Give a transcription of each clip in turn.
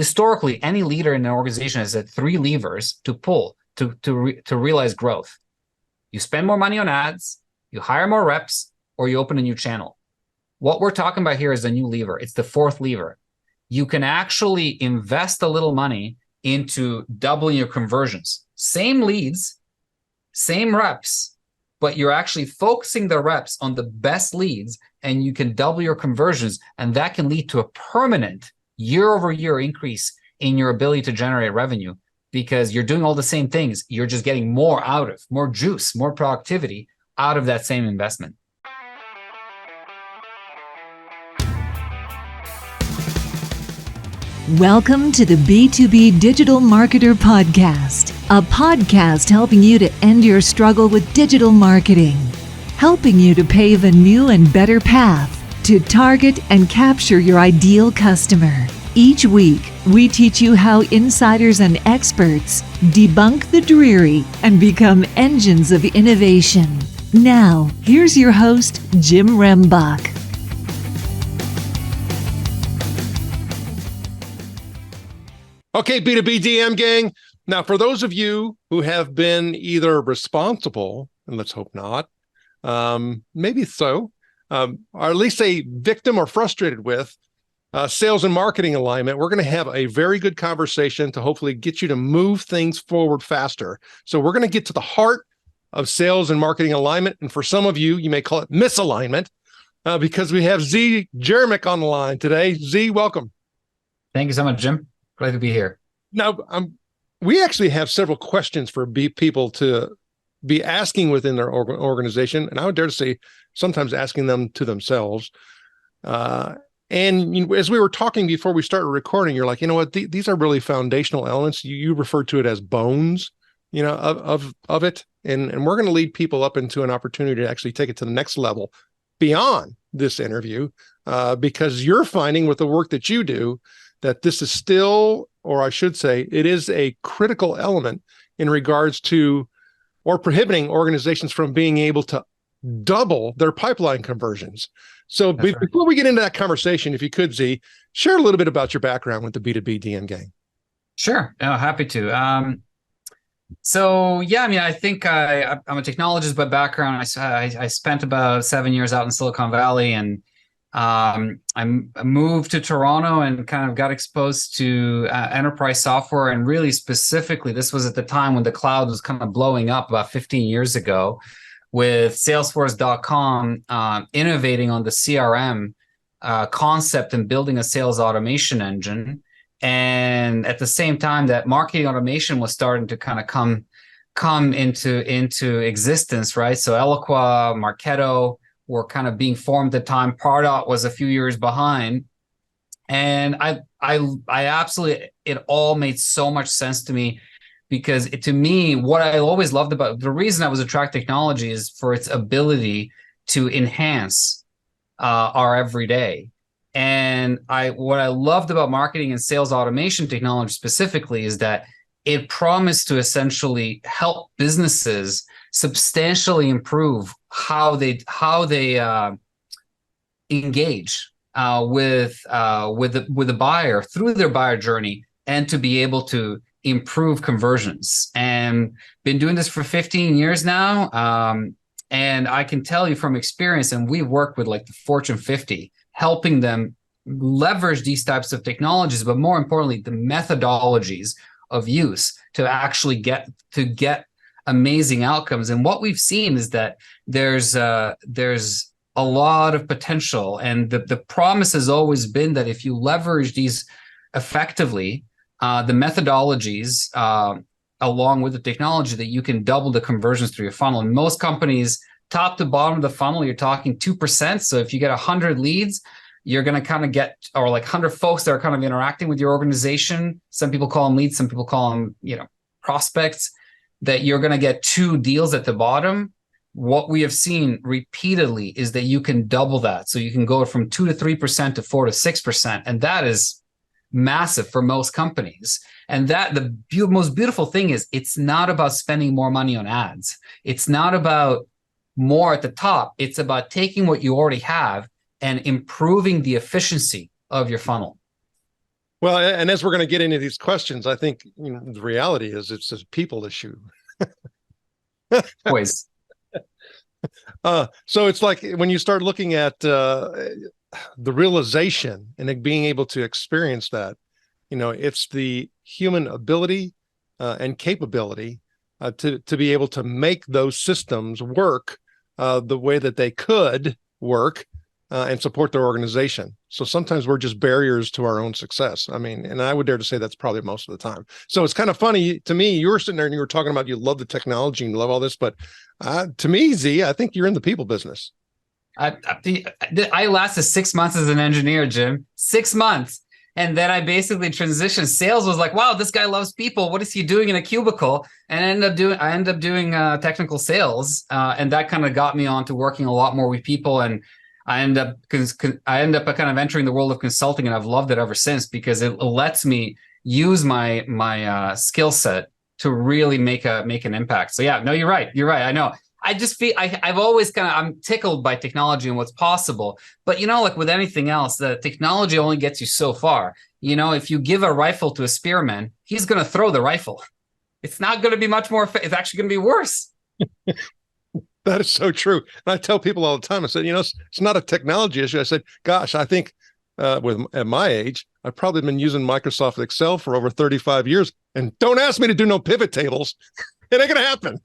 historically, any leader in an organization has had 3 levers to pull to realize growth. You spend more money on ads, you hire more reps, or you open a new channel. What we're talking about here is a new lever. It's the 4th lever. You can actually invest a little money into doubling your conversions. Same leads, same reps, but you're actually focusing the reps on the best leads, and you can double your conversions, and that can lead to a permanent year-over-year increase in your ability to generate revenue because you're doing all the same things. You're just getting more out of, more juice, more productivity out of that same investment. Welcome to the B2B Digital Marketer Podcast, a podcast helping you to end your struggle with digital marketing, helping you to pave a new and better path to target and capture your ideal customer. Each week, we teach you how insiders and experts debunk the dreary and become engines of innovation. Now, here's your host, Jim Rembach. Okay, B2B DM gang. Now, for those of you who have been either responsible, and let's hope not, maybe so, or at least a victim or frustrated with sales and marketing alignment, we're going to have a very good conversation to hopefully get you to move things forward faster. So we're going to get to the heart of sales and marketing alignment. And for some of you, you may call it misalignment because we have Zee Jeremic on the line today. Zee, welcome. Thank you so much, Jim. Glad to be here. Now, we actually have several questions for people to be asking within their organization, and I would dare to say sometimes asking them to themselves. And as we were talking before we started recording, you're like, you know what, these are really foundational elements. You referred to it as bones, of it, and we're going to lead people up into an opportunity to actually take it to the next level beyond this interview, because you're finding with the work that you do that this is still, or I should say, it is a critical element in regards to, or prohibiting organizations from being able to double their pipeline conversions. So before we get into that conversation, if you could, Zee, share a little bit about your background with the B2B DM gang. Sure. Happy to. I think I'm a technologist by background. I spent about 7 years out in Silicon Valley, and I moved to Toronto and kind of got exposed to enterprise software. And really specifically, this was at the time when the cloud was kind of blowing up about 15 years ago with Salesforce.com innovating on the CRM concept and building a sales automation engine. And at the same time that marketing automation was starting to kind of come into existence, right? So Eloqua, Marketo were kind of being formed at the time. Pardot was a few years behind. And I absolutely, it all made so much sense to me because to me, what I always loved about the reason I was attracted to technology is for its ability to enhance our everyday. And what I loved about marketing and sales automation technology specifically is that it promised to essentially help businesses substantially improve how they engage with the buyer through their buyer journey, and to be able to improve conversions. And been doing this for 15 years now, and I can tell you from experience, and we've worked with like the Fortune 50, helping them leverage these types of technologies, but more importantly, the methodologies of use to actually get amazing outcomes. And what we've seen is that there's a lot of potential, and the promise has always been that if you leverage these effectively, the methodologies along with the technology, that you can double the conversions through your funnel. And most companies, top to bottom of the funnel, you're talking 2%. So if you get 100 leads, you're going to kind of get, or like 100 folks that are kind of interacting with your organization. Some people call them leads, some people call them, prospects, that you're going to get 2 deals at the bottom. What we have seen repeatedly is that you can double that. So you can go from 2 to 3% to 4 to 6%. And that is massive for most companies. And that the most beautiful thing is it's not about spending more money on ads. It's not about more at the top. It's about taking what you already have and improving the efficiency of your funnel. Well, and as we're going to get into these questions, I think the reality is it's a people issue. Always. So it's like when you start looking at the realization and being able to experience that, it's the human ability and capability to be able to make those systems work the way that they could work and support their organization. So sometimes we're just barriers to our own success. I mean, and I would dare to say that's probably most of the time. So it's kind of funny to me. You were sitting there and you were talking about you love the technology and you love all this, but to me, Z, I think you're in the people business. I lasted 6 months as an engineer, Jim. 6 months. And then I basically transitioned. Sales was like, wow, this guy loves people. What is he doing in a cubicle? And I ended up doing technical sales. And that kind of got me on to working a lot more with people. And I end up kind of entering the world of consulting, and I've loved it ever since because it lets me use my skill set to really make an impact. So yeah, no, you're right. I know. I just feel I've always I'm tickled by technology and what's possible. But like with anything else, the technology only gets you so far. If you give a rifle to a spearman, he's going to throw the rifle. It's not going to be much more. It's actually going to be worse. That is so true. And I tell people all the time, I said, it's not a technology issue. I said, gosh, I think at my age, I've probably been using Microsoft Excel for over 35 years. And don't ask me to do no pivot tables. It ain't going to happen.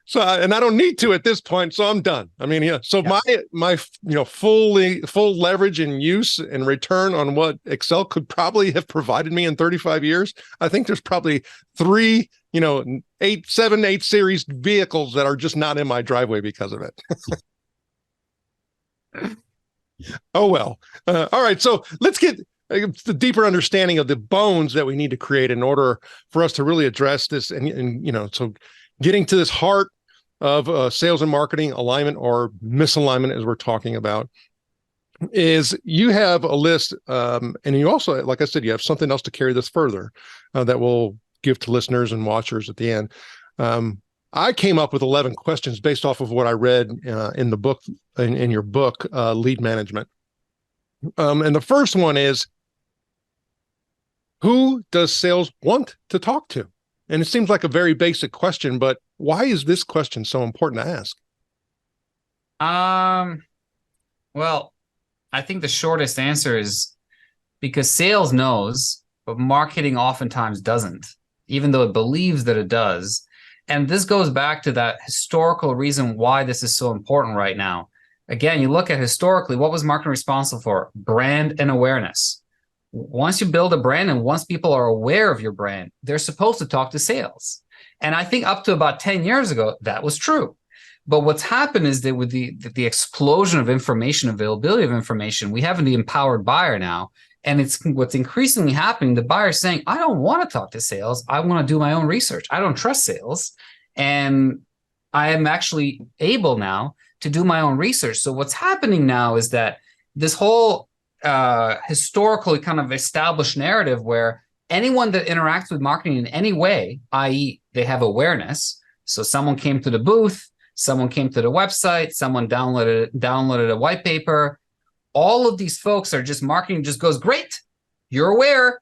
So, and I don't need to at this point. So I'm done. I mean, so my full leverage and use and return on what Excel could probably have provided me in 35 years. I think there's probably 3, 8 series vehicles that are just not in my driveway because of it. Oh, well. All right. So let's get the deeper understanding of the bones that we need to create in order for us to really address this. And so getting to this heart of sales and marketing alignment or misalignment, as we're talking about, is you have a list. And you also, like I said, you have something else to carry this further that we'll give to listeners and watchers at the end. I came up with 11 questions based off of what I read in the book, in your book, Lead Management. And the first one is, who does sales want to talk to? And it seems like a very basic question, but why is this question so important to ask? Well, I think the shortest answer is because sales knows, but marketing oftentimes doesn't, even though it believes that it does. And this goes back to that historical reason why this is so important right now. Again, you look at historically, what was marketing responsible for? Brand and awareness. Once you build a brand and once people are aware of your brand, they're supposed to talk to sales. And I think up to about 10 years ago, that was true. But what's happened is that with the explosion of information, availability of information, we have the empowered buyer now. And it's what's increasingly happening. The buyer's saying, I don't want to talk to sales. I want to do my own research. I don't trust sales. And I am actually able now to do my own research. So what's happening now is that this whole historically kind of established narrative where anyone that interacts with marketing in any way, i.e. they have awareness. So someone came to the booth, someone came to the website, someone downloaded a white paper. All of these folks are just marketing just goes, great, you're aware.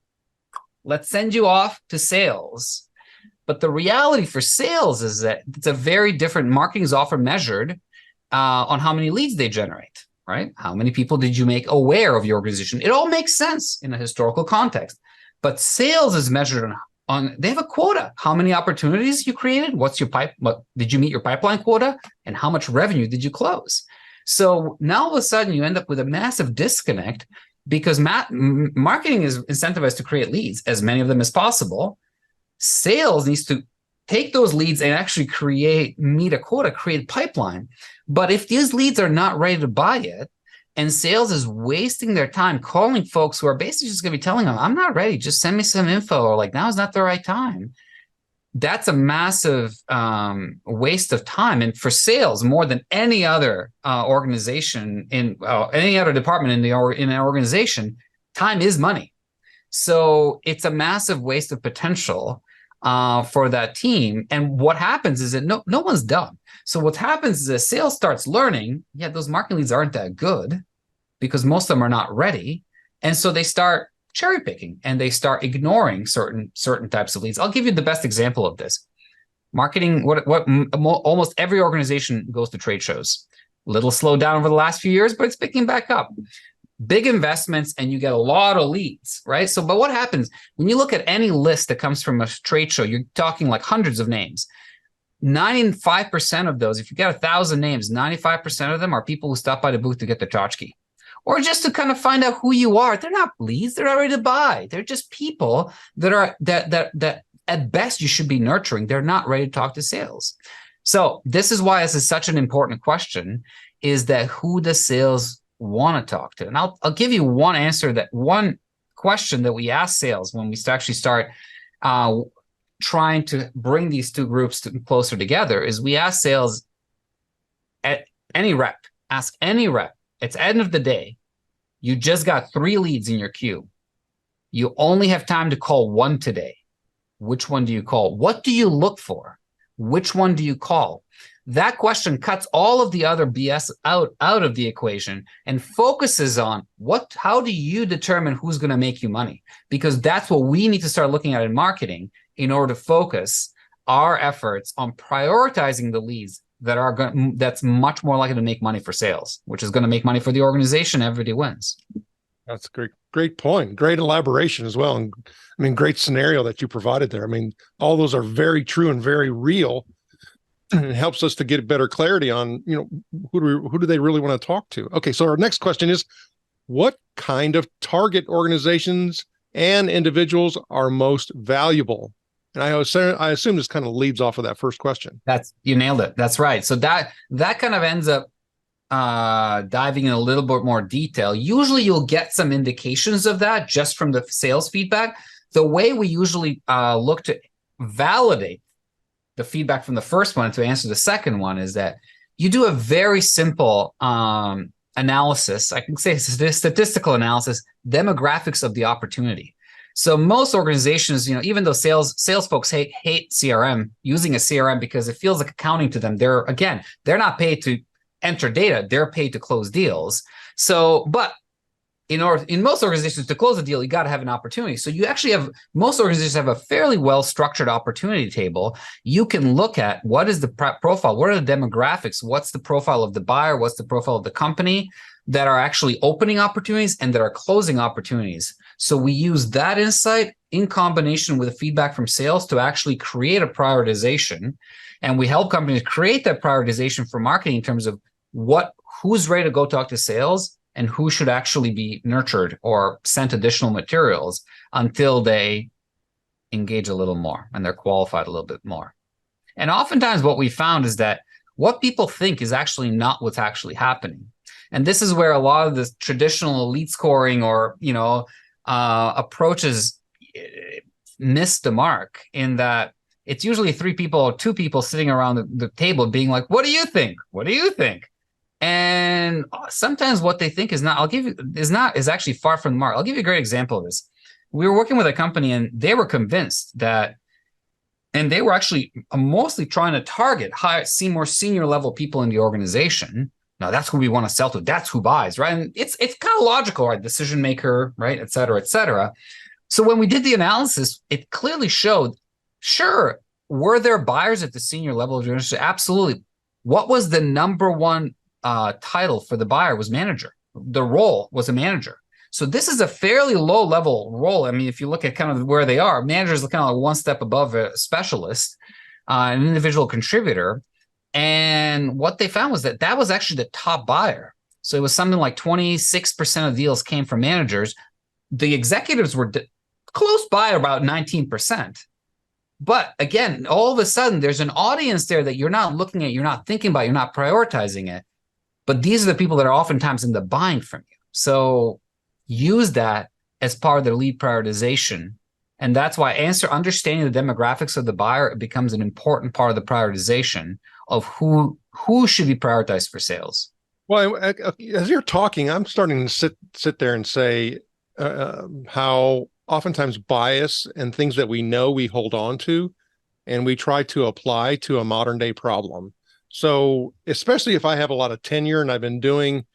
Let's send you off to sales. But the reality for sales is that it's a very different, marketing is often measured on how many leads they generate, right? How many people did you make aware of your organization? It all makes sense in a historical context. But sales is measured on they have a quota. How many opportunities you created? What's your what did you meet your pipeline quota? And how much revenue did you close? So now all of a sudden you end up with a massive disconnect because marketing is incentivized to create leads, as many of them as possible. Sales needs to take those leads and actually meet a quota, create a pipeline. But if these leads are not ready to buy it, and sales is wasting their time calling folks who are basically just going to be telling them, I'm not ready, just send me some info, or like, now is not the right time. That's a massive waste of time. And for sales, more than any other organization in any other department in an organization, time is money. So it's a massive waste of potential for that team. And what happens is that no one's dumb. So what happens is that sales starts learning, those marketing leads aren't that good. because most of them are not ready. And so they start cherry picking and they start ignoring certain types of leads. I'll give you the best example of this. Marketing, almost every organization goes to trade shows. A little slowed down over the last few years, but it's picking back up. Big investments and you get a lot of leads, right? So, but what happens when you look at any list that comes from a trade show, you're talking like hundreds of names. 95% of those, if you get 1,000 names, 95% of them are people who stop by the booth to get their tchotchke or just to kind of find out who you are. They're not leads. They're not ready to buy. They're just people that are that at best you should be nurturing. They're not ready to talk to sales. So this is why this is such an important question, is that who does sales want to talk to? And I'll give you one answer, that one question that we ask sales when we actually start trying to bring these two groups closer together, is we ask sales at any rep, ask any rep, it's end of the day, you just got 3 leads in your queue. You only have time to call one today. Which one do you call? What do you look for? Which one do you call? That question cuts all of the other BS out of the equation and focuses on how do you determine who's going to make you money? Because that's what we need to start looking at in marketing in order to focus our efforts on prioritizing the leads that's much more likely to make money for sales, which is going to make money for the organization. Everybody wins. That's a great point. Great elaboration as well. And I mean, great scenario that you provided there. I mean, all those are very true and very real. And it helps us to get better clarity on, who do they really want to talk to? Okay. So our next question is, what kind of target organizations and individuals are most valuable? And I assume this kind of leads off of that first question. You nailed it. That's right. So that kind of ends up diving in a little bit more detail. Usually you'll get some indications of that just from the sales feedback. The way we usually look to validate the feedback from the first one to answer the second one is that you do a very simple analysis. I can say statistical analysis, demographics of the opportunity. So most organizations, even though sales folks hate CRM, using a CRM because it feels like accounting to them. They're not paid to enter data, they're paid to close deals. So, but in most organizations to close a deal, you got to have an opportunity. So you actually most organizations have a fairly well-structured opportunity table. You can look at what is the profile, what are the demographics, what's the profile of the buyer, what's the profile of the company that are actually opening opportunities and that are closing opportunities. So we use that insight in combination with the feedback from sales to actually create a prioritization. And we help companies create that prioritization for marketing in terms of who's ready to go talk to sales and who should actually be nurtured or sent additional materials until they engage a little more and they're qualified a little bit more. And oftentimes what we found is that what people think is actually not what's actually happening. And this is where a lot of the traditional elite scoring or, approaches miss the mark, in that it's usually 3 people or 2 people sitting around the table being like, what do you think? What do you think? And sometimes what they think is actually far from the mark. I'll give you a great example of this. We were working with a company and they were convinced that, and they were actually mostly trying to target more senior level people in the organization. Now that's who we want to sell to. That's who buys, right? And it's kind of logical, right? Decision maker, right? Et cetera, et cetera. So when we did the analysis, it clearly showed, sure, were there buyers at the senior level of the organization? Absolutely. What was the number one title for the buyer? Was manager. The role was a manager. So this is a fairly low level role. I mean, if you look at kind of where they are, managers are kind of like one step above a specialist, an individual contributor. And what they found was that was actually the top buyer. So it was something like 26% of deals came from managers. The executives were close by about 19%. But again, all of a sudden, there's an audience there that you're not looking at, you're not thinking about, you're not prioritizing it. But these are the people that are oftentimes in the buying from you. So use that as part of their lead prioritization. And that's why understanding the demographics of the buyer becomes an important part of the prioritization of who should be prioritized for sales. Well, as you're talking, I'm starting to sit there and say how oftentimes bias and things that we know we hold on to and we try to apply to a modern day problem. So especially if I have a lot of tenure and I've been doing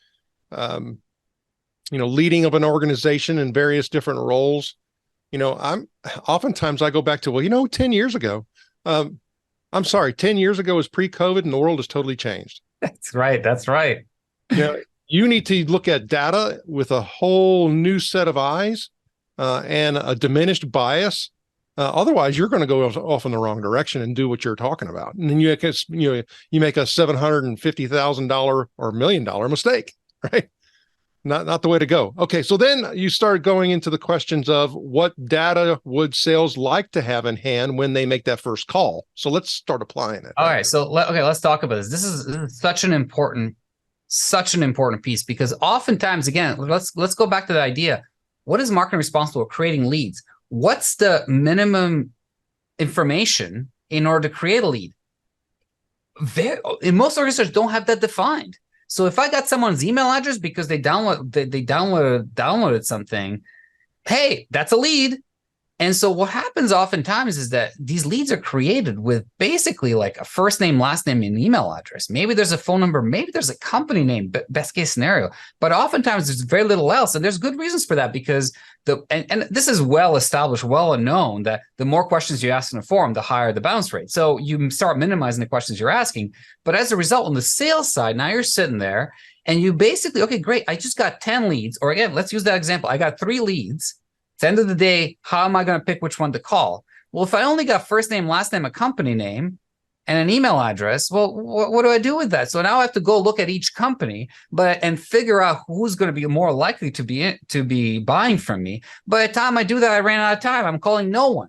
leading of an organization in various different roles, oftentimes I go back to, well, 10 years ago, I'm sorry, 10 years ago was pre-COVID and the world has totally changed. That's right. That's right. You need to look at data with a whole new set of eyes and a diminished bias. Otherwise, you're going to go off in the wrong direction and do what you're talking about. And then you make a $750,000 or $1 million mistake, right? Not the way to go. Okay, so then you start going into the questions of what data would sales like to have in hand when they make that first call. So let's start applying it. All right. So let's talk about this. This is such an important piece, because oftentimes, again, let's go back to the idea. What is marketing responsible for creating leads? What's the minimum information in order to create a lead? In most organizations don't have that defined. So if I got someone's email address because they downloaded something, hey, that's a lead. And so what happens oftentimes is that these leads are created with basically like a first name, last name, and email address. Maybe there's a phone number, maybe there's a company name, best case scenario. But oftentimes there's very little else. And there's good reasons for that, because and this is well established, well known, that the more questions you ask in a forum, the higher the bounce rate. So you start minimizing the questions you're asking. But as a result, on the sales side, now you're sitting there and you basically, okay, great, I just got 10 leads. Or again, let's use that example. I got 3 leads. At the end of the day, how am I going to pick which one to call? Well, if I only got first name, last name, a company name, and an email address, well, what do I do with that? So now I have to go look at each company, and figure out who's going to be more likely to be buying from me. By the time I do that, I ran out of time. I'm calling no one.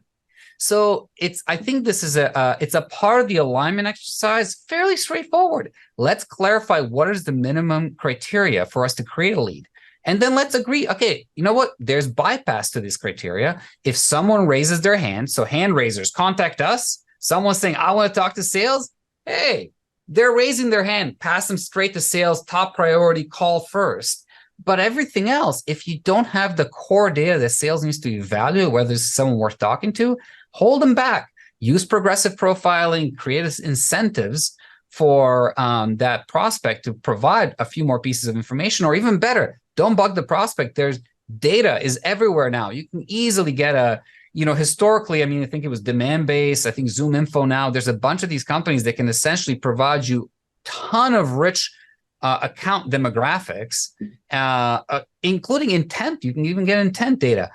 So I think this is it's a part of the alignment exercise, fairly straightforward. Let's clarify what is the minimum criteria for us to create a lead. And then let's agree, okay, you know what? There's bypass to this criteria. If someone raises their hand, so hand raisers, contact us. Someone's saying, I want to talk to sales. Hey, they're raising their hand. Pass them straight to sales, top priority, call first. But everything else, if you don't have the core data that sales needs to evaluate whether it's someone worth talking to, hold them back. Use progressive profiling, create incentives for that prospect to provide a few more pieces of information, or even better, don't bug the prospect. There's data is everywhere now. You can easily get historically, I think it was demand-based. I think Zoom Info now, there's a bunch of these companies that can essentially provide you a ton of rich account demographics, including intent. You can even get intent data.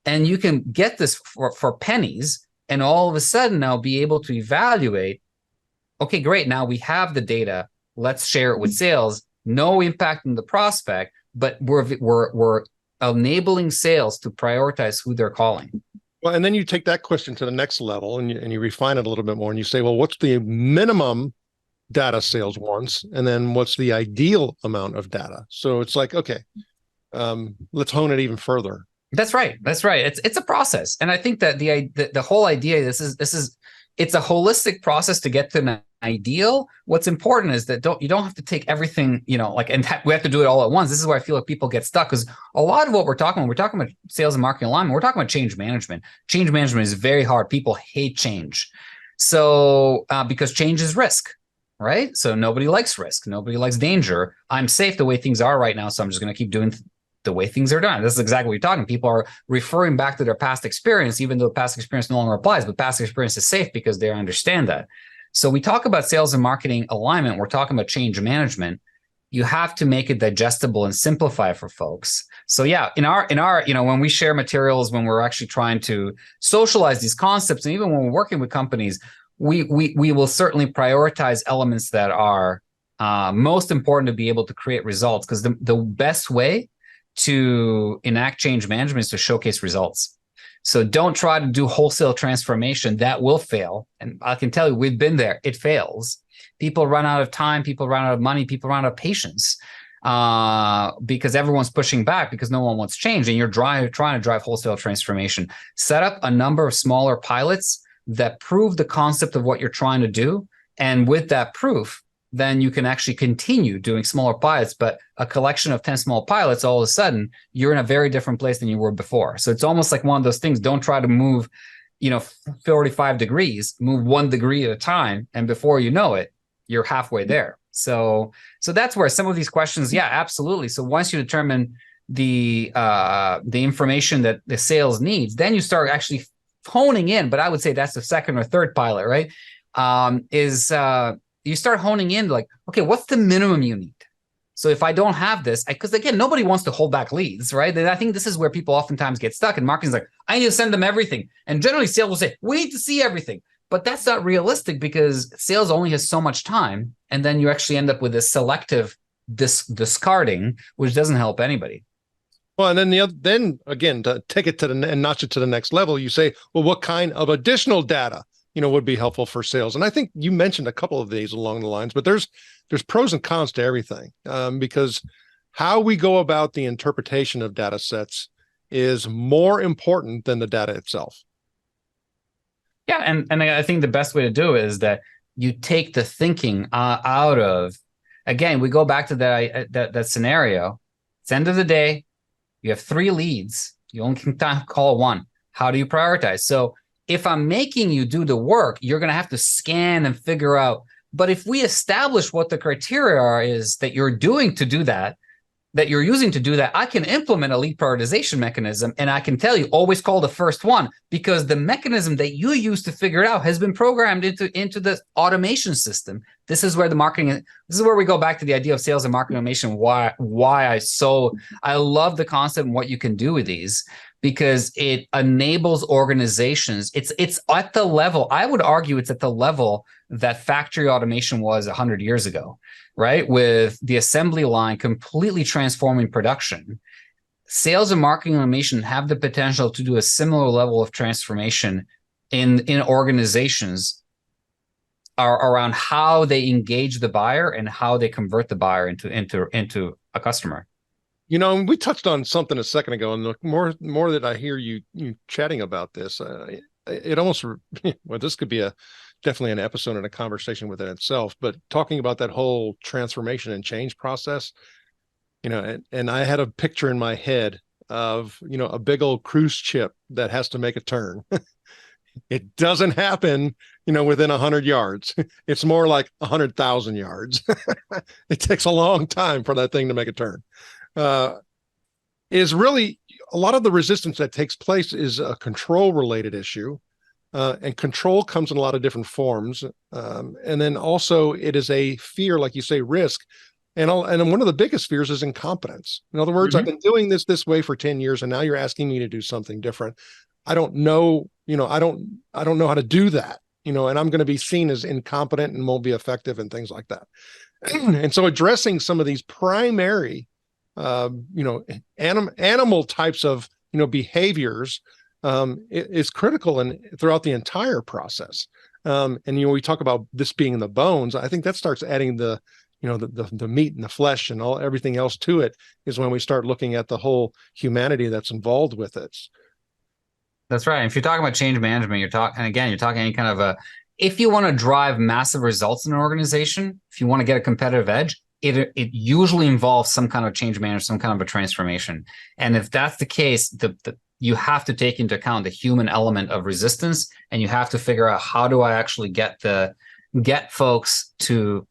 And you can get this for pennies, and all of a sudden now be able to evaluate, okay, great, now we have the data. Let's share it with sales. No impact on the prospect, but we're enabling sales to prioritize who they're calling. Well, and then you take that question to the next level and you refine it a little bit more, and you say, well, what's the minimum data sales wants? And then what's the ideal amount of data? So it's like, okay, let's hone it even further. That's right. It's a process. And I think that the whole idea, it's a holistic process to get to an ideal. What's important is that you don't have to take everything, and we have to do it all at once. This is where I feel like people get stuck, because a lot of what we're talking about sales and marketing alignment, we're talking about change management. Change management is very hard. People hate change. So because change is risk, right? So nobody likes risk. Nobody likes danger. I'm safe the way things are right now, so I'm just going to keep doing the way things are done. This is exactly what you're talking. People are referring back to their past experience, even though past experience no longer applies, but past experience is safe because they understand that. So we talk about sales and marketing alignment. We're talking about change management. You have to make it digestible and simplify for folks. So yeah, in our, when we share materials, when we're actually trying to socialize these concepts, and even when we're working with companies, we will certainly prioritize elements that are most important to be able to create results, because the best way to enact change management is to showcase results. So don't try to do wholesale transformation. That will fail. And I can tell you, we've been there. It fails. People run out of time. People run out of money. People run out of patience because everyone's pushing back because no one wants change. And you're trying to drive wholesale transformation. Set up a number of smaller pilots that prove the concept of what you're trying to do. And with that proof, then you can actually continue doing smaller pilots. But a collection of 10 small pilots, all of a sudden, you're in a very different place than you were before. So it's almost like one of those things. Don't try to move, 45 degrees, move 1 degree at a time. And before you know it, you're halfway there. So that's where some of these questions, yeah, absolutely. So once you determine the information that the sales needs, then you start actually honing in. But I would say that's the second or third pilot, right? You start honing in like, okay, what's the minimum you need? So if I don't have this, because again, nobody wants to hold back leads, right? And I think this is where people oftentimes get stuck. And marketing's like, I need to send them everything. And generally sales will say, we need to see everything. But that's not realistic because sales only has so much time. And then you actually end up with this selective discarding, which doesn't help anybody. Well, and then then again, to take it to and notch it to the next level, you say, well, what kind of additional data, would be helpful for sales? And I think you mentioned a couple of these along the lines, but there's pros and cons to everything, because how we go about the interpretation of data sets is more important than the data itself. Yeah, and I think the best way to do it is that you take the thinking out of, again, we go back to that scenario. It's the end of the day. You have 3 leads. You only can call one. How do you prioritize? So if I'm making you do the work, you're going to have to scan and figure out. But if we establish what the criteria is that you're doing to do that, that you're using to do that, I can implement a lead prioritization mechanism. And I can tell you, always call the first one, because the mechanism that you use to figure it out has been programmed into the automation system. This is where this is where we go back to the idea of sales and marketing automation. Why I love the concept and what you can do with these, because it enables organizations. It's at the level, I would argue it's at the level that factory automation was 100 years ago, right? With the assembly line completely transforming production. Sales and marketing automation have the potential to do a similar level of transformation in organizations around how they engage the buyer and how they convert the buyer into a customer. We touched on something a second ago, and the more that I hear you chatting about this, it almost, well, this could be definitely an episode and a conversation within itself, but talking about that whole transformation and change process, and I had a picture in my head of, a big old cruise ship that has to make a turn. It doesn't happen, within 100 yards. It's more like 100,000 yards. It takes a long time for that thing to make a turn. Is really a lot of the resistance that takes place is a control related issue. And control comes in a lot of different forms. And then also it is a fear, like you say, risk. And one of the biggest fears is incompetence. In other words, I've been doing this way for 10 years, and now you're asking me to do something different. I don't know, I don't know how to do that, and I'm going to be seen as incompetent and won't be effective and things like that. And so addressing some of these primary, animal types of, behaviors, is critical throughout the entire process. And we talk about this being in the bones. I think that starts adding the meat and the flesh and everything else to it, is when we start looking at the whole humanity that's involved with it. That's right. If you're talking about change management, you're talking any kind of if you want to drive massive results in an organization, if you want to get a competitive edge, it usually involves some kind of change management, some kind of a transformation. And if that's the case, you have to take into account the human element of resistance, and you have to figure out, how do I actually get folks to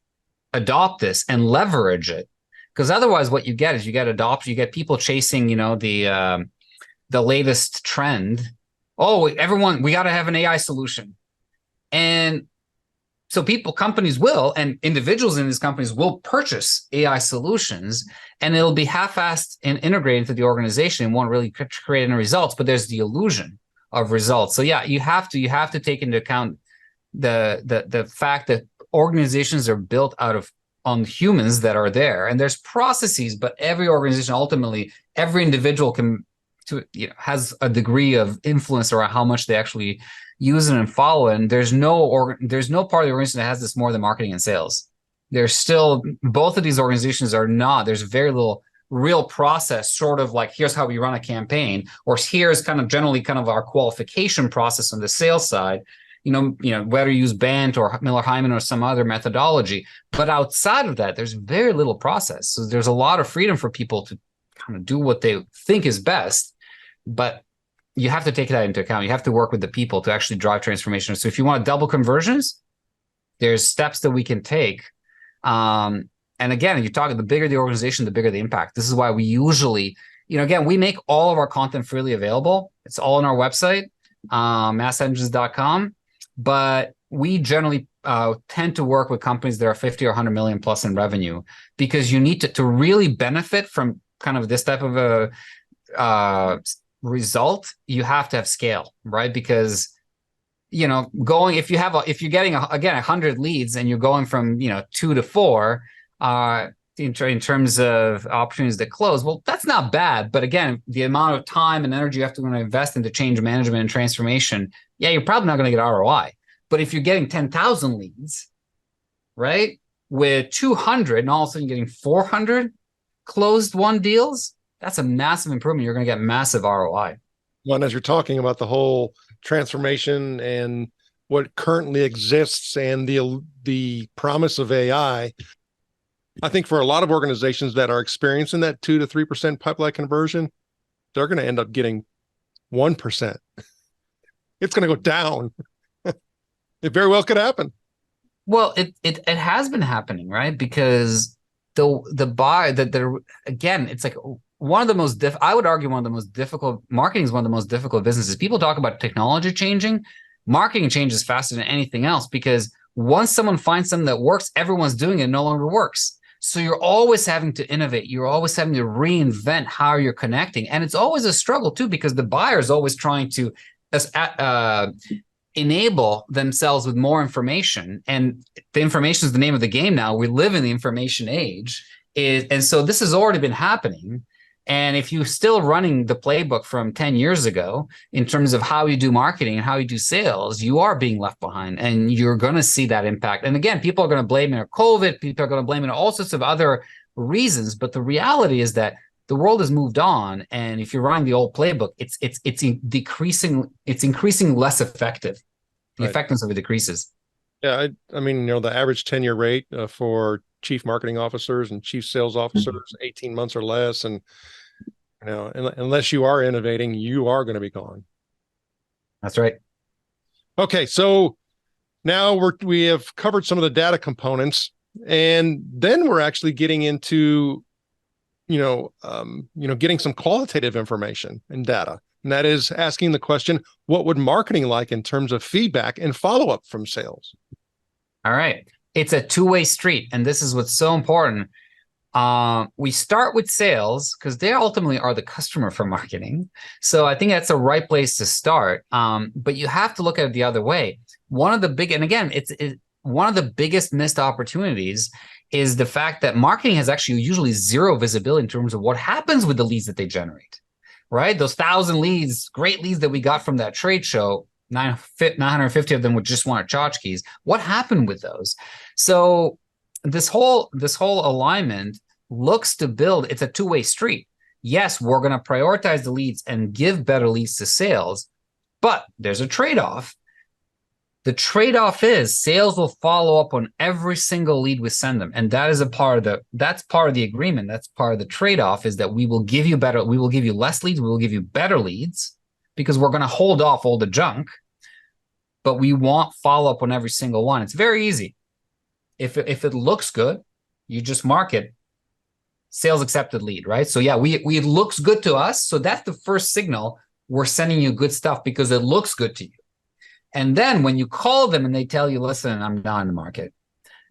adopt this and leverage it? Because otherwise what you get is you get people chasing, the latest trend. Oh, everyone, we got to have an AI solution. And so companies will, and individuals in these companies will purchase AI solutions, and it'll be half-assed and integrated into the organization and won't really create any results, but there's the illusion of results. So yeah, you have to take into account the fact that organizations are built on humans that are there, and there's processes, but every organization, ultimately, every individual has a degree of influence around how much they actually use it and follow it. And there's no part of the organization that has this more than marketing and sales. There's still, both of these organizations are not, there's very little real process, sort of like, here's how we run a campaign, or here's generally our qualification process on the sales side, whether you use Bant or Miller-Hyman or some other methodology. But outside of that, there's very little process. So there's a lot of freedom for people to kind of do what they think is best, but you have to take that into account. You have to work with the people to actually drive transformation. So if you want to double conversions, there's steps that we can take. And again, the bigger the organization, the bigger the impact. This is why we usually, again, we make all of our content freely available. It's all on our website, massengines.com. But we generally tend to work with companies that are 50 or 100 million plus in revenue, because you need to really benefit from kind of this type of a result. You have to have scale, right? Because if you're getting 100 leads and you're going from 2 to 4 in terms of opportunities that close, well, that's not bad. But again, the amount of time and energy you have to invest into change management and transformation, you're probably not going to get ROI. But if you're getting 10,000 leads, right, with 200, and all of a sudden you're getting 400 closed won deals, that's a massive improvement. You're going to get massive ROI. Well, and as you're talking about the whole transformation and what currently exists and the promise of AI, I think for a lot of organizations that are experiencing that 2 to 3% pipeline conversion, they're going to end up getting 1%. It's going to go down. It very well could happen. Well, it has been happening, right? Because the buyer again, it's like one of the most I would argue one of the most difficult, marketing is one of the most difficult businesses. People talk about technology changing. Marketing changes faster than anything else, because once someone finds something that works, everyone's doing it, no longer works. So you're always having to innovate. You're always having to reinvent how you're connecting. And it's always a struggle too, because the buyer is always trying to enable themselves with more information. And the information is the name of the game now. We live in the information age. And so this has already been happening. And if you're still running the playbook from 10 years ago in terms of how you do marketing and how you do sales, you are being left behind, and you're going to see that impact. And again, people are going to blame it on COVID. People are going to blame it on all sorts of other reasons. But the reality is that the world has moved on. And if you're running the old playbook, it's increasing less effective. The effectiveness of it decreases. Yeah. I mean, the average tenure rate for chief marketing officers and chief sales officers, 18 months or less. And, unless you are innovating, you are going to be gone. That's right. Okay. So now we have covered some of the data components, and then we're actually getting into, getting some qualitative information and data. And that is asking the question, what would marketing like in terms of feedback and follow-up from sales? All right. It's a two-way street. And this is what's so important. We start with sales because they ultimately are the customer for marketing. So I think that's the right place to start. But you have to look at it the other way. One of the biggest missed opportunities is the fact that marketing has actually usually zero visibility in terms of what happens with the leads that they generate, right? Those 1,000 leads, great leads that we got from that trade show, 950 of them would just want tchotchkes. What happened with those? So this whole alignment looks to build, it's a two-way street. Yes, we're going to prioritize the leads and give better leads to sales, but there's a trade-off. The trade-off is sales will follow up on every single lead we send them. And that is that's part of the agreement. That's part of the trade-off, is that we will give you less leads, we will give you better leads, because we're going to hold off all the junk, but we want follow-up on every single one. It's very easy. If it looks good, you just mark it sales accepted lead, right? So yeah, it looks good to us. So that's the first signal. We're sending you good stuff because it looks good to you. And then when you call them and they tell you, listen, I'm not in the market,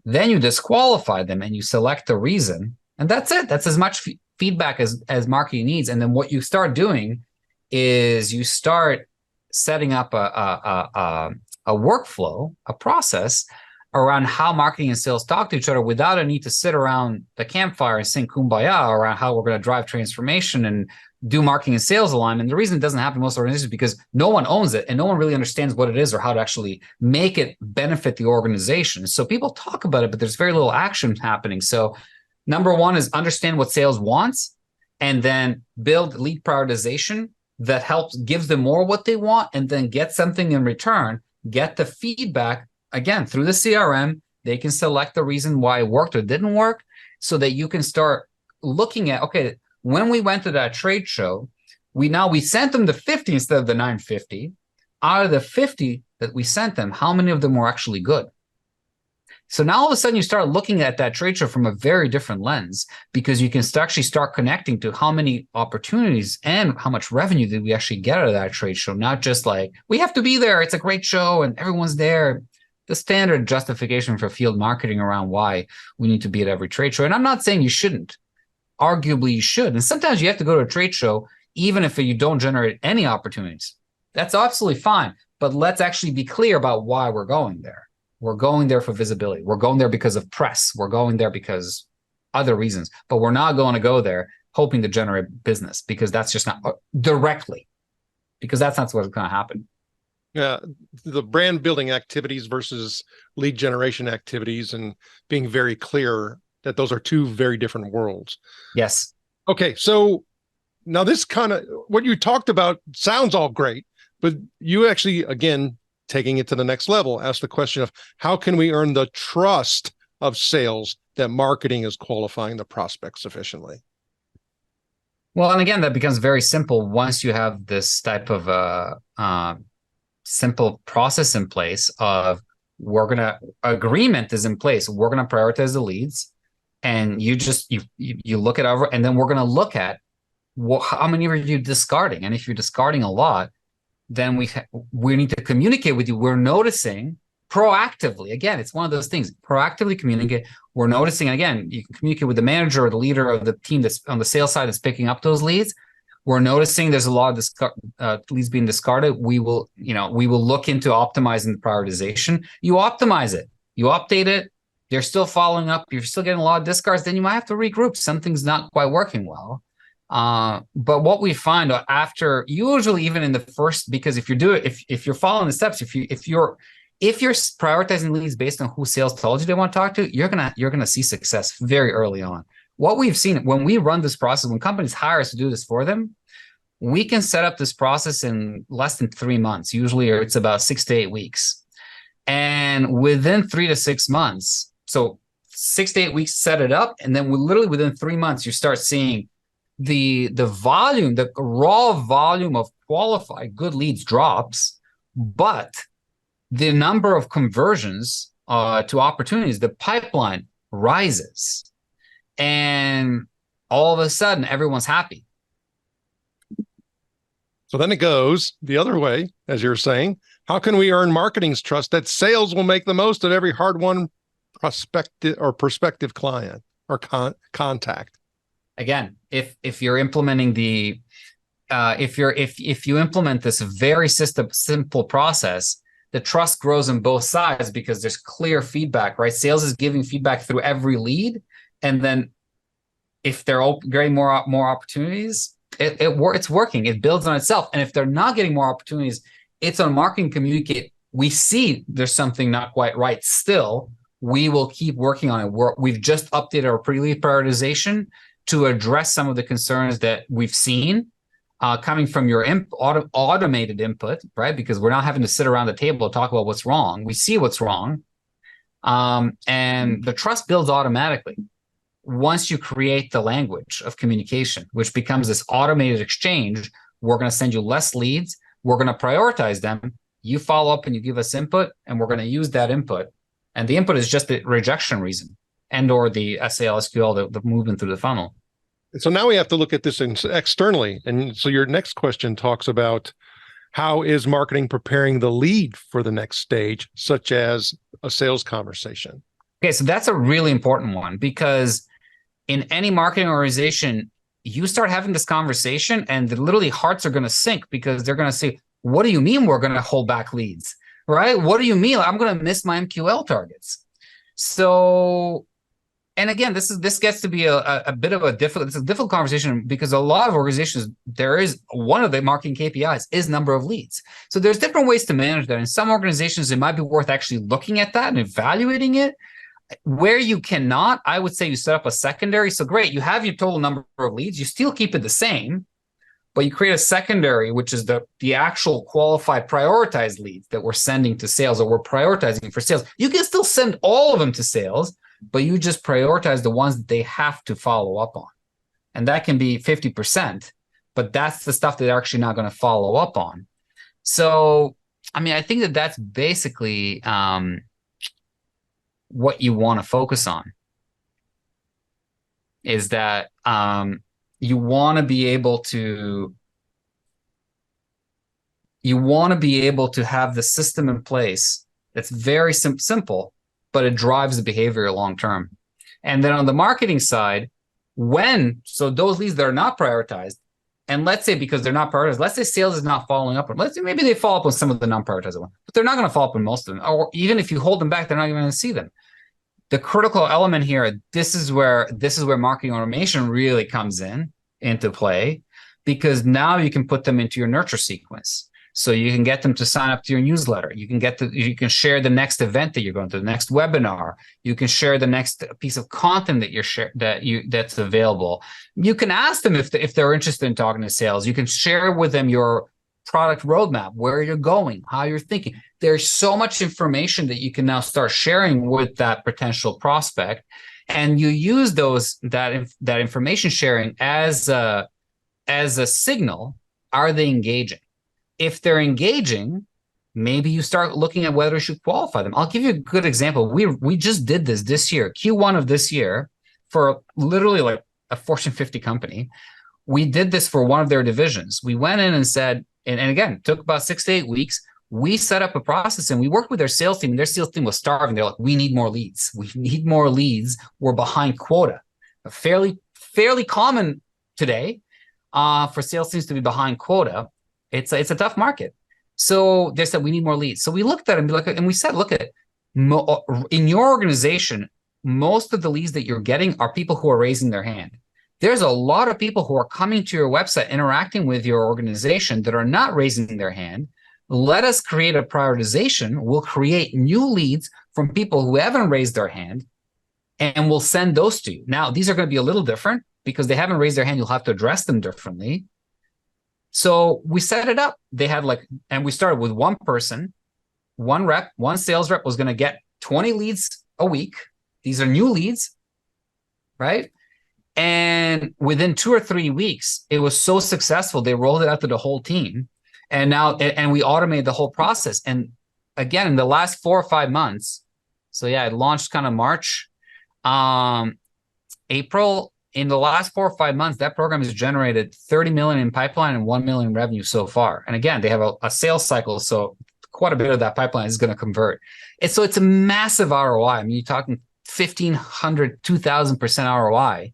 then you disqualify them and you select the reason. And that's it. That's as much feedback as marketing needs. And then what you start doing is you start setting up a workflow, a process around how marketing and sales talk to each other without a need to sit around the campfire and sing kumbaya around how we're going to drive transformation and do marketing and sales alignment. The reason it doesn't happen in most organizations is because no one owns it and no one really understands what it is or how to actually make it benefit the organization. So people talk about it, but there's very little action happening. So number one is understand what sales wants, and then build lead prioritization that gives them more what they want, and then get something in return, get the feedback. Again, through the CRM, they can select the reason why it worked or didn't work, so that you can start looking at, okay, when we went to that trade show, we sent them the 50 instead of the 950. Out of the 50 that we sent them, how many of them were actually good? So now all of a sudden you start looking at that trade show from a very different lens, because you can actually start connecting to how many opportunities and how much revenue did we actually get out of that trade show. Not just like, we have to be there, it's a great show and everyone's there. The standard justification for field marketing around why we need to be at every trade show. And I'm not saying you shouldn't. Arguably you should. And sometimes you have to go to a trade show even if you don't generate any opportunities. That's absolutely fine. But let's actually be clear about why we're going there. We're going there for visibility. We're going there because of press. We're going there because other reasons. But we're not going to go there hoping to generate business, because that's just not directly, because that's not what's going to happen. Yeah, the brand building activities versus lead generation activities, and being very clear that those are two very different worlds. Yes. Okay, so now this kind of, what you talked about sounds all great, but you actually, again, taking it to the next level, ask the question of how can we earn the trust of sales that marketing is qualifying the prospect sufficiently? Well, and again, that becomes very simple once you have this type of simple process in place of agreement is in place. We're going to prioritize the leads, and you look it over, and then we're going to look at how many are you discarding? And if you're discarding a lot, then we need to communicate with you. We're noticing proactively. Again, it's one of those things. Proactively communicate. We're noticing, and again, you can communicate with the manager or the leader of the team that's on the sales side that's picking up those leads. We're noticing there's a lot of leads being discarded. We will look into optimizing the prioritization. You optimize it. You update it. They're still following up. You're still getting a lot of discards. Then you might have to regroup. Something's not quite working well. But what we find after, usually even in the first, because if you're following the steps, if you're prioritizing leads based on who sales told you they want to talk to, you're gonna see success very early on. What we've seen when we run this process, when companies hire us to do this for them, we can set up this process in less than 3 months. Usually it's about 6 to 8 weeks. And within 3 to 6 months, so 6 to 8 weeks, set it up. And then within 3 months, you start seeing the volume, the raw volume of qualified good leads drops, but the number of conversions to opportunities, the pipeline rises. And all of a sudden, everyone's happy. So then it goes the other way, as you're saying. How can we earn marketing's trust that sales will make the most of every hard-won prospective client or contact? Again, if you're implementing if you implement this very simple process, the trust grows on both sides because there's clear feedback, right? Sales is giving feedback through every lead, and then if they're getting more opportunities, it's working. It builds on itself. And if they're not getting more opportunities, it's on marketing communicate. We see there's something not quite right still. We will keep working on it. We've just updated our pre-lead prioritization to address some of the concerns that we've seen coming from your automated input, right? Because we're not having to sit around the table and talk about what's wrong. We see what's wrong. And the trust builds automatically once you create the language of communication, which becomes this automated exchange. We're going to send you less leads. We're going to prioritize them. You follow up and you give us input, and we're going to use that input. And the input is just the rejection reason and or the SAL, SQL, the movement through the funnel. So now we have to look at this externally. And so your next question talks about how is marketing preparing the lead for the next stage, such as a sales conversation? Okay, so that's a really important one, because in any marketing organization, you start having this conversation and literally hearts are going to sink, because they're going to say, what do you mean we're going to hold back leads, right? What do you mean I'm going to miss my MQL targets? So, and again, this gets to be a bit of a difficult conversation, because a lot of organizations, there is one of the marketing KPIs is number of leads. So there's different ways to manage that. In some organizations, it might be worth actually looking at that and evaluating it. Where you cannot, I would say you set up a secondary. So great, you have your total number of leads, you still keep it the same, but you create a secondary, which is the actual qualified prioritized leads that we're sending to sales, or we're prioritizing for sales. You can still send all of them to sales, but you just prioritize the ones that they have to follow up on. And that can be 50%, but that's the stuff that they're actually not going to follow up on. So, I mean, I think that's basically what you want to focus on is that you want to be able to have the system in place that's very simple, but it drives the behavior long term. And then on the marketing side, so those leads that are not prioritized, and let's say because they're not prioritized, let's say sales is not following up on, let's say maybe they follow up on some of the non-prioritized ones, but they're not going to follow up on most of them. Or even if you hold them back, they're not even going to see them. The critical element here, this is where marketing automation really comes into play, because now you can put them into your nurture sequence. So you can get them to sign up to your newsletter. You can share the next event that you're going to, the next webinar. You can share the next piece of content that's available. You can ask them if they're interested in talking to sales. You can share with them your product roadmap, where you're going, how you're thinking. There's so much information that you can now start sharing with that potential prospect, and you use that information sharing as a signal. Are they engaging? If they're engaging, maybe you start looking at whether you should qualify them. I'll give you a good example. We just did this year, Q1 of this year, for literally like a Fortune 50 company. We did this for one of their divisions. We went in and said, and again, it took about 6 to 8 weeks. We set up a process and we worked with their sales team, and their sales team was starving. They're like, we need more leads. We need more leads. We're behind quota. Fairly common today for sales teams to be behind quota. It's a tough market. So they said, we need more leads. So we looked at it and we said, look at it. In your organization, most of the leads that you're getting are people who are raising their hand. There's a lot of people who are coming to your website, interacting with your organization, that are not raising their hand. Let us create a prioritization. We'll create new leads from people who haven't raised their hand, and we'll send those to you. Now, these are going to be a little different because they haven't raised their hand. You'll have to address them differently. So we set it up. They had and we started with one person, one sales rep was going to get 20 leads a week. These are new leads, right? And within 2 or 3 weeks, it was so successful, they rolled it out to the whole team. And we automated the whole process. And again, in the last 4 or 5 months, so yeah, it launched kind of March, April. In the last 4 or 5 months, that program has generated 30 million in pipeline and 1 million in revenue so far. And again, they have a sales cycle, so quite a bit of that pipeline is going to convert. It's a massive ROI. I mean, you're talking 1,500, 2,000% ROI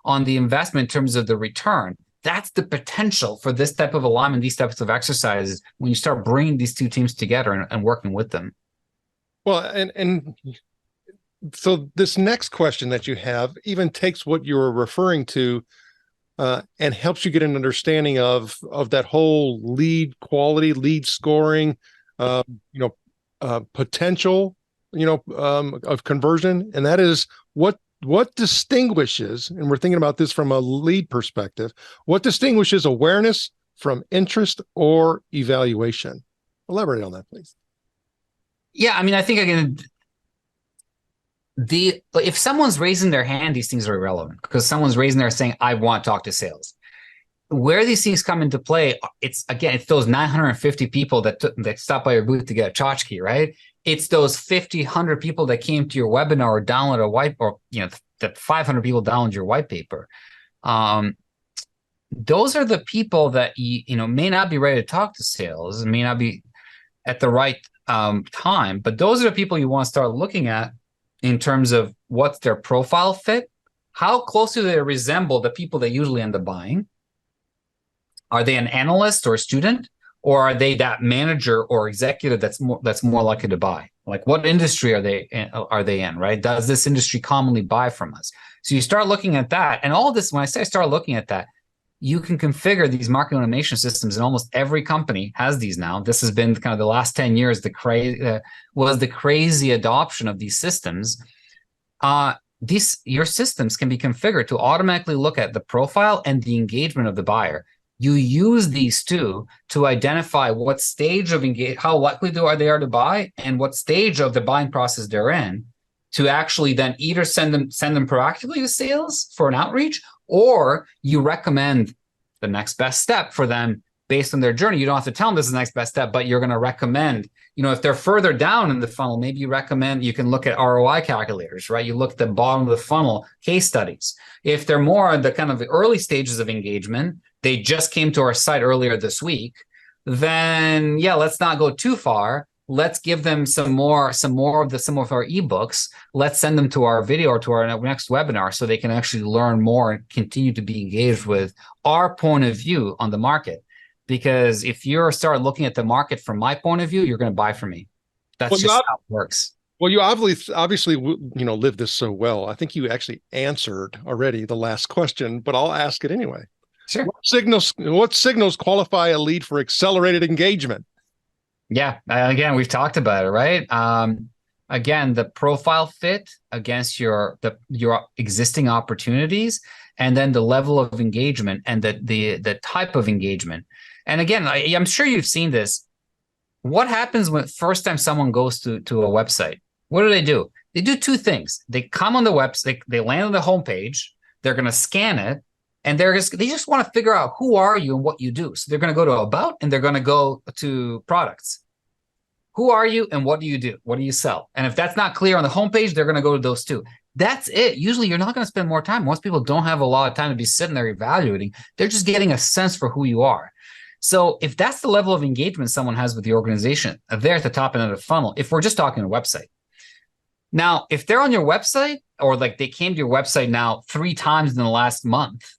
on the investment in terms of the return. That's the potential for this type of alignment, these types of exercises, when you start bringing these two teams together and working with them. Well, and so this next question that you have even takes what you were referring to and helps you get an understanding of that whole lead quality, lead scoring, potential, of conversion. And that is what distinguishes, and we're thinking about this from a lead perspective, what distinguishes awareness from interest or evaluation? Elaborate on that, please. Yeah, I mean, I think again, if someone's raising their hand, these things are irrelevant because someone's raising their saying, I want to talk to sales. Where these things come into play, it's those 950 people that stopped by your booth to get a tchotchke, right? It's those 50, 100 people that came to your webinar or download a white, or that 500 people download your white paper. Those are the people that may not be ready to talk to sales, may not be at the right time, but those are the people you want to start looking at in terms of what's their profile fit, how closely they resemble the people that usually end up buying. Are they an analyst or a student, or are they that manager or executive that's more likely to buy? Like, what industry are they in, right? Does this industry commonly buy from us? So you start looking at that, and all of this. When I say start looking at that, you can configure these marketing automation systems, and almost every company has these now. This has been kind of the last 10 years, the crazy adoption of these systems. Your systems can be configured to automatically look at the profile and the engagement of the buyer. You use these two to identify what stage of how likely they are to buy, and what stage of the buying process they're in, to actually then either send them proactively to sales for an outreach, or you recommend the next best step for them based on their journey. You don't have to tell them this is the next best step, but you're going to recommend, if they're further down in the funnel, maybe you can look at ROI calculators, right? You look at the bottom of the funnel, case studies. If they're more in the kind of the early stages of engagement, they just came to our site earlier this week, then let's not go too far. Let's give them some more of our ebooks. Let's send them to our video or to our next webinar so they can actually learn more and continue to be engaged with our point of view on the market. Because if you start looking at the market from my point of view, you're going to buy from me. That's just how it works. Well, you obviously live this so well. I think you actually answered already the last question, but I'll ask it anyway. Sure. What signals qualify a lead for accelerated engagement? Yeah. Again, we've talked about it, right? Again, the profile fit against your existing opportunities, and then the level of engagement and the type of engagement. And again, I'm sure you've seen this. What happens when first time someone goes to a website? What do? They do two things. They come on the website, they land on the homepage, they're going to scan it, and they just want to figure out who are you and what you do. So they're going to go to about, and they're going to go to products. Who are you and what do you do? What do you sell? And if that's not clear on the homepage, they're going to go to those two. That's it. Usually you're not going to spend more time. Most people don't have a lot of time to be sitting there evaluating. They're just getting a sense for who you are. So if that's the level of engagement someone has with the organization, they're at the top end of the funnel, if we're just talking a website. Now, if they're on your website, or like they came to your website now 3 times in the last month,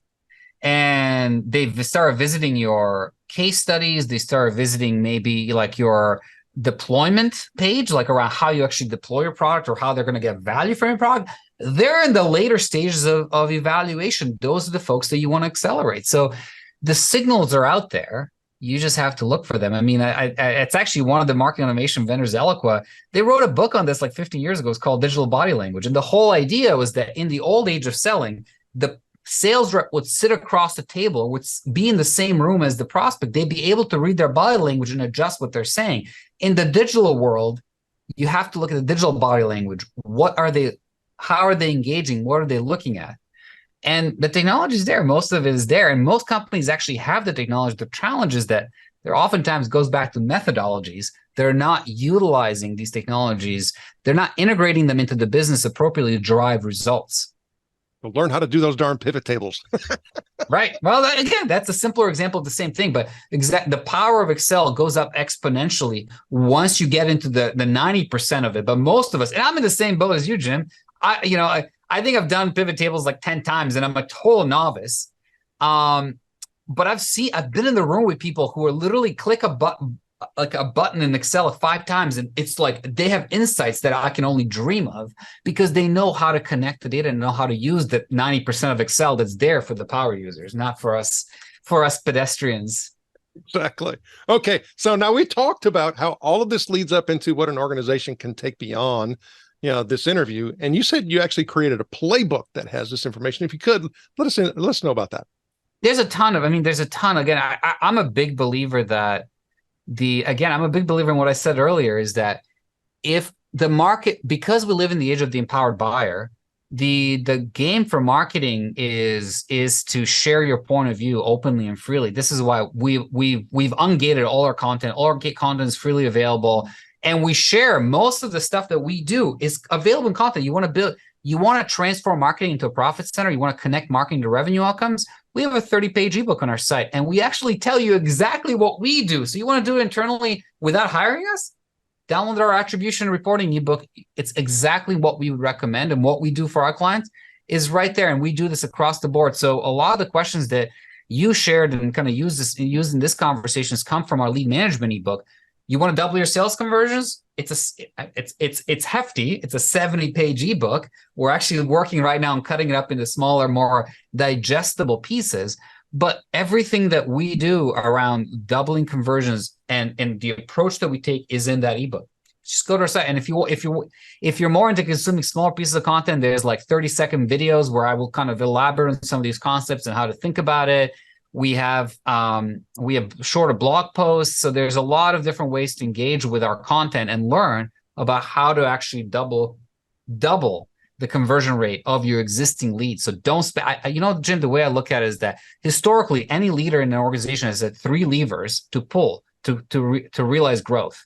and they've started visiting your case studies, they started visiting maybe like your deployment page, like around how you actually deploy your product or how they're going to get value from your product, they're in the later stages of evaluation. Those are the folks that you want to accelerate. So the signals are out there. You just have to look for them. I mean, it's actually one of the marketing automation vendors, Eloqua. They wrote a book on this like 15 years ago. It's called Digital Body Language. And the whole idea was that in the old age of selling, the sales rep would sit across the table, would be in the same room as the prospect. They'd be able to read their body language and adjust what they're saying. In the digital world, you have to look at the digital body language. How are they engaging? What are they looking at? And the technology is there. Most of it is there. And most companies actually have the technology. The challenge is that there oftentimes goes back to methodologies. They're not utilizing these technologies. They're not integrating them into the business appropriately to drive results. Well, learn how to do those darn pivot tables. Right. Well, again, that's a simpler example of the same thing. But the power of Excel goes up exponentially once you get into the 90% of it. But most of us, and I'm in the same boat as you, Jim. I think I've done pivot tables like 10 times, and I'm a total novice. But I've been in the room with people who are literally click a button in Excel 5 times, and it's like they have insights that I can only dream of because they know how to connect the data and know how to use the 90% of Excel that's there for the power users, not for us pedestrians. Exactly. Okay. So now we talked about how all of this leads up into what an organization can take beyond this interview. And you said you actually created a playbook that has this information. If you could, let us know about that. There's a ton. Again, I'm a big believer that I'm a big believer in what I said earlier is that if the market, because we live in the age of the empowered buyer, the game for marketing is to share your point of view openly and freely. This is why we've ungated all our content. All our content is freely available. And we share most of the stuff that we do is available in content. You want to transform marketing into a profit center. You want to connect marketing to revenue outcomes. We have a 30-page ebook on our site, and we actually tell you exactly what we do. So you want to do it internally without hiring us? Download our attribution reporting ebook. It's exactly what we would recommend, and what we do for our clients is right there. And we do this across the board. So a lot of the questions that you shared and kind of using this conversations come from our lead management ebook. You want to double your sales conversions? It's hefty. It's a 70-page ebook. We're actually working right now on cutting it up into smaller, more digestible pieces. But everything that we do around doubling conversions and the approach that we take is in that ebook. Just go to our site, and if you're more into consuming smaller pieces of content, there's like 30-second videos where I will kind of elaborate on some of these concepts and how to think about it. We have shorter blog posts. So there's a lot of different ways to engage with our content and learn about how to actually double the conversion rate of your existing leads. So don't spend, Jim, the way I look at it is that historically, any leader in an organization has had 3 levers to pull to realize growth.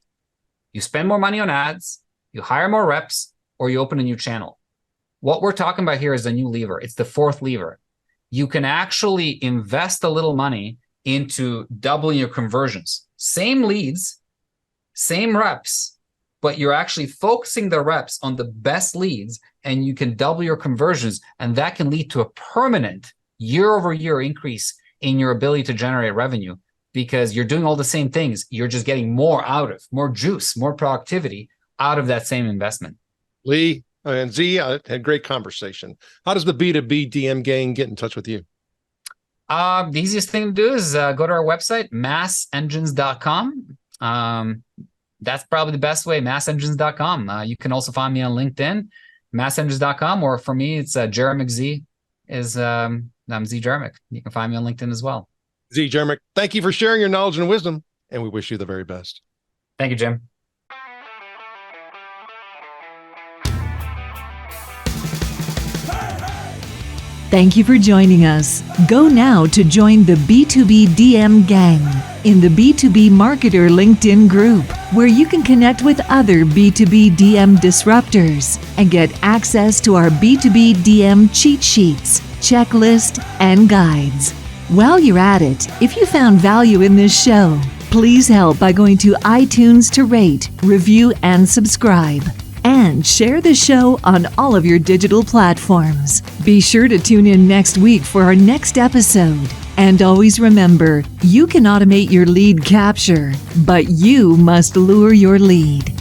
You spend more money on ads, you hire more reps, or you open a new channel. What we're talking about here is a new lever. It's the 4th lever. You can actually invest a little money into doubling your conversions. Same leads, same reps, but you're actually focusing the reps on the best leads, and you can double your conversions, and that can lead to a permanent year-over-year increase in your ability to generate revenue, because you're doing all the same things. You're just getting more juice, more productivity out of that same investment. Lee and Zee, I had a great conversation. How does the B2B DM gang get in touch with you? The easiest thing to do is go to our website, massengines.com. That's probably the best way, massengines.com. You can also find me on LinkedIn, massengines.com, or for me, it's Jeremic Zee. I'm Zee Jeremic. You can find me on LinkedIn as well. Zee Jeremic, thank you for sharing your knowledge and wisdom, and we wish you the very best. Thank you, Jim. Thank you for joining us. Go now to join the B2B DM gang in the B2B Marketer LinkedIn group, where you can connect with other B2B DM disruptors and get access to our B2B DM cheat sheets, checklist, and guides. While you're at it, if you found value in this show, please help by going to iTunes to rate, review, and subscribe. And share the show on all of your digital platforms. Be sure to tune in next week for our next episode. And always remember, you can automate your lead capture, but you must lure your lead.